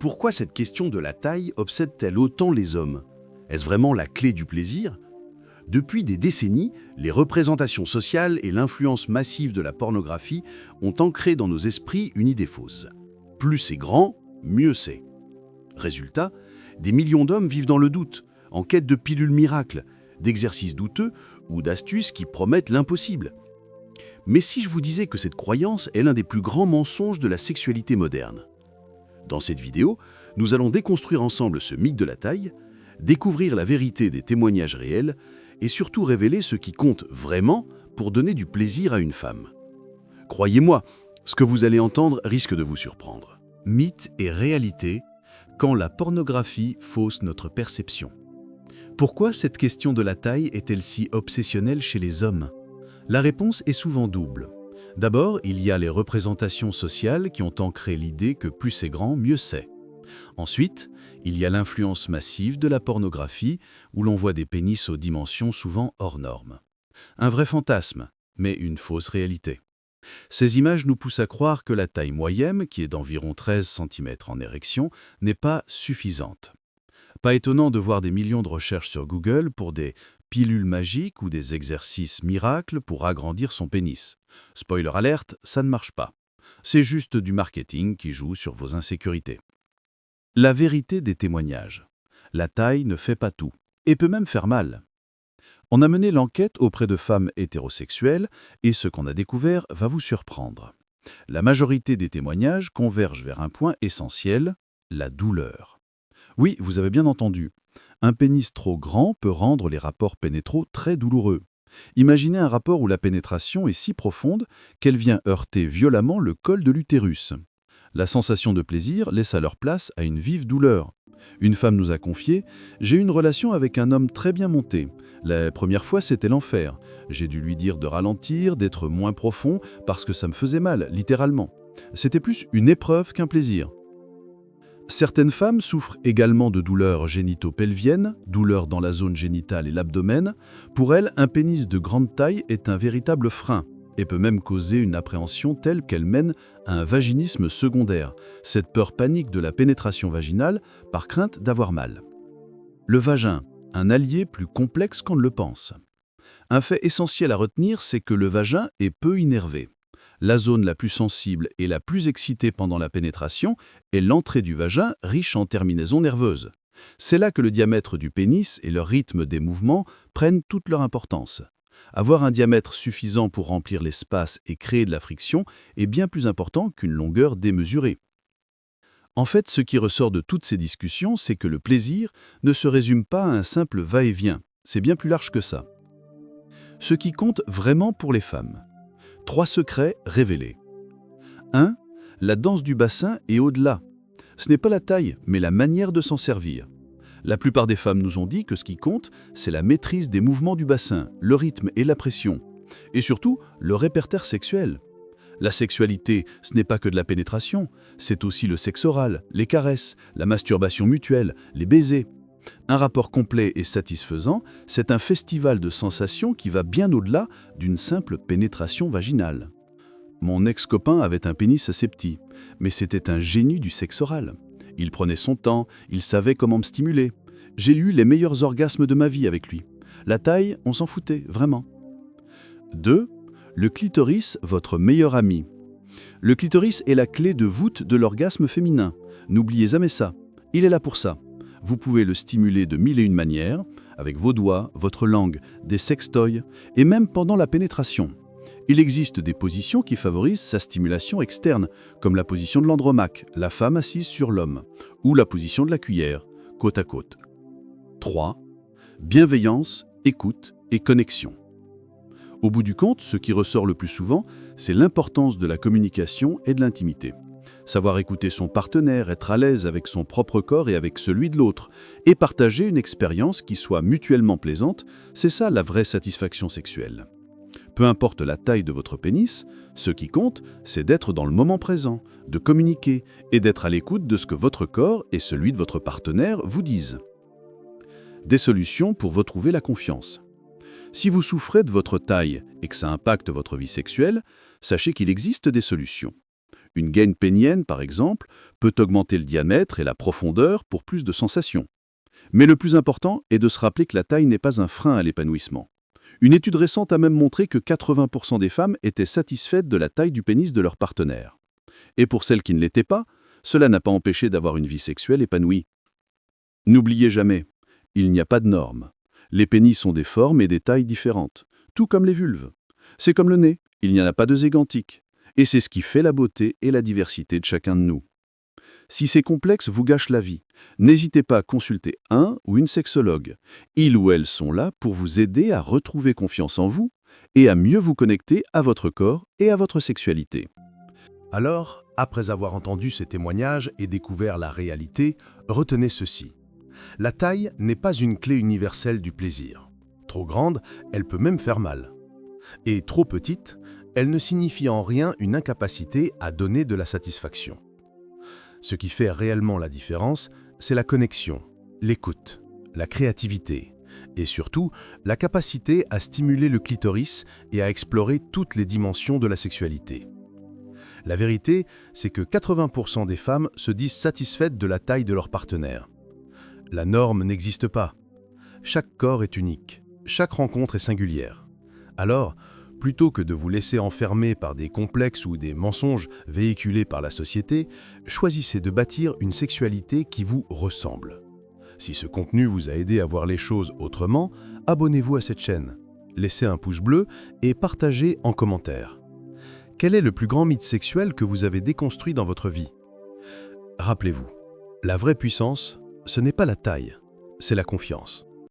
Pourquoi cette question de la taille obsède-t-elle autant les hommes? Est-ce vraiment la clé du plaisir? Depuis des décennies, les représentations sociales et l'influence massive de la pornographie ont ancré dans nos esprits une idée fausse. Plus c'est grand, mieux c'est. Résultat, des millions d'hommes vivent dans le doute, en quête de pilules miracles, d'exercices douteux ou d'astuces qui promettent l'impossible. Mais si je vous disais que cette croyance est l'un des plus grands mensonges de la sexualité moderne? Dans cette vidéo, nous allons déconstruire ensemble ce mythe de la taille, découvrir la vérité des témoignages réels et surtout révéler ce qui compte vraiment pour donner du plaisir à une femme. Croyez-moi, ce que vous allez entendre risque de vous surprendre. Mythe et réalité, quand la pornographie fausse notre perception. Pourquoi cette question de la taille est-elle si obsessionnelle chez les hommes? La réponse est souvent double. D'abord, il y a les représentations sociales qui ont ancré l'idée que plus c'est grand, mieux c'est. Ensuite, il y a l'influence massive de la pornographie où l'on voit des pénis aux dimensions souvent hors normes. Un vrai fantasme, mais une fausse réalité. Ces images nous poussent à croire que la taille moyenne, qui est d'environ 13 cm en érection, n'est pas suffisante. Pas étonnant de voir des millions de recherches sur Google pour des pilules magiques ou des exercices miracles pour agrandir son pénis. Spoiler alerte, ça ne marche pas. C'est juste du marketing qui joue sur vos insécurités. La vérité des témoignages. La taille ne fait pas tout, et peut même faire mal. On a mené l'enquête auprès de femmes hétérosexuelles, et ce qu'on a découvert va vous surprendre. La majorité des témoignages convergent vers un point essentiel, la douleur. Oui, vous avez bien entendu. Un pénis trop grand peut rendre les rapports pénétraux très douloureux. Imaginez un rapport où la pénétration est si profonde qu'elle vient heurter violemment le col de l'utérus. La sensation de plaisir laisse alors place à une vive douleur. Une femme nous a confié « J'ai eu une relation avec un homme très bien monté. La première fois, c'était l'enfer. J'ai dû lui dire de ralentir, d'être moins profond, parce que ça me faisait mal, littéralement. C'était plus une épreuve qu'un plaisir. » Certaines femmes souffrent également de douleurs génito-pelviennes, douleurs dans la zone génitale et l'abdomen. Pour elles, un pénis de grande taille est un véritable frein et peut même causer une appréhension telle qu'elle mène à un vaginisme secondaire, cette peur panique de la pénétration vaginale par crainte d'avoir mal. Le vagin, un allié plus complexe qu'on ne le pense. Un fait essentiel à retenir, c'est que le vagin est peu innervé. La zone la plus sensible et la plus excitée pendant la pénétration est l'entrée du vagin riche en terminaisons nerveuses. C'est là que le diamètre du pénis et le rythme des mouvements prennent toute leur importance. Avoir un diamètre suffisant pour remplir l'espace et créer de la friction est bien plus important qu'une longueur démesurée. En fait, ce qui ressort de toutes ces discussions, c'est que le plaisir ne se résume pas à un simple va-et-vient. C'est bien plus large que ça. Ce qui compte vraiment pour les femmes. 3 secrets révélés. 1. La danse du bassin est au-delà. Ce n'est pas la taille, mais la manière de s'en servir. La plupart des femmes nous ont dit que ce qui compte, c'est la maîtrise des mouvements du bassin, le rythme et la pression. Et surtout, le répertoire sexuel. La sexualité, ce n'est pas que de la pénétration, c'est aussi le sexe oral, les caresses, la masturbation mutuelle, les baisers. Un rapport complet et satisfaisant, c'est un festival de sensations qui va bien au-delà d'une simple pénétration vaginale. Mon ex-copain avait un pénis assez petit, mais c'était un génie du sexe oral. Il prenait son temps, il savait comment me stimuler. J'ai eu les meilleurs orgasmes de ma vie avec lui. La taille, on s'en foutait, vraiment. 2. Le clitoris, votre meilleur ami. Le clitoris est la clé de voûte de l'orgasme féminin. N'oubliez jamais ça. Il est là pour ça. Vous pouvez le stimuler de 1001 manières, avec vos doigts, votre langue, des sextoys, et même pendant la pénétration. Il existe des positions qui favorisent sa stimulation externe, comme la position de l'andromaque, la femme assise sur l'homme, ou la position de la cuillère, côte à côte. 3. Bienveillance, écoute et connexion. Au bout du compte, ce qui ressort le plus souvent, c'est l'importance de la communication et de l'intimité. Savoir écouter son partenaire, être à l'aise avec son propre corps et avec celui de l'autre, et partager une expérience qui soit mutuellement plaisante, c'est ça la vraie satisfaction sexuelle. Peu importe la taille de votre pénis, ce qui compte, c'est d'être dans le moment présent, de communiquer et d'être à l'écoute de ce que votre corps et celui de votre partenaire vous disent. Des solutions pour retrouver la confiance. Si vous souffrez de votre taille et que ça impacte votre vie sexuelle, sachez qu'il existe des solutions. Une gaine pénienne, par exemple, peut augmenter le diamètre et la profondeur pour plus de sensations. Mais le plus important est de se rappeler que la taille n'est pas un frein à l'épanouissement. Une étude récente a même montré que 80% des femmes étaient satisfaites de la taille du pénis de leur partenaire. Et pour celles qui ne l'étaient pas, cela n'a pas empêché d'avoir une vie sexuelle épanouie. N'oubliez jamais, il n'y a pas de normes. Les pénis sont des formes et des tailles différentes, tout comme les vulves. C'est comme le nez, il n'y en a pas deux identiques. Et c'est ce qui fait la beauté et la diversité de chacun de nous. Si ces complexes vous gâchent la vie, n'hésitez pas à consulter un ou une sexologue. Ils ou elles sont là pour vous aider à retrouver confiance en vous et à mieux vous connecter à votre corps et à votre sexualité. Alors, après avoir entendu ces témoignages et découvert la réalité, retenez ceci. La taille n'est pas une clé universelle du plaisir. Trop grande, elle peut même faire mal. Et trop petite, elle ne signifie en rien une incapacité à donner de la satisfaction. Ce qui fait réellement la différence, c'est la connexion, l'écoute, la créativité et surtout la capacité à stimuler le clitoris et à explorer toutes les dimensions de la sexualité. La vérité, c'est que 80% des femmes se disent satisfaites de la taille de leur partenaire. La norme n'existe pas. Chaque corps est unique, chaque rencontre est singulière. Alors, plutôt que de vous laisser enfermer par des complexes ou des mensonges véhiculés par la société, choisissez de bâtir une sexualité qui vous ressemble. Si ce contenu vous a aidé à voir les choses autrement, abonnez-vous à cette chaîne, laissez un pouce bleu et partagez en commentaire. Quel est le plus grand mythe sexuel que vous avez déconstruit dans votre vie? Rappelez-vous, la vraie puissance, ce n'est pas la taille, c'est la confiance.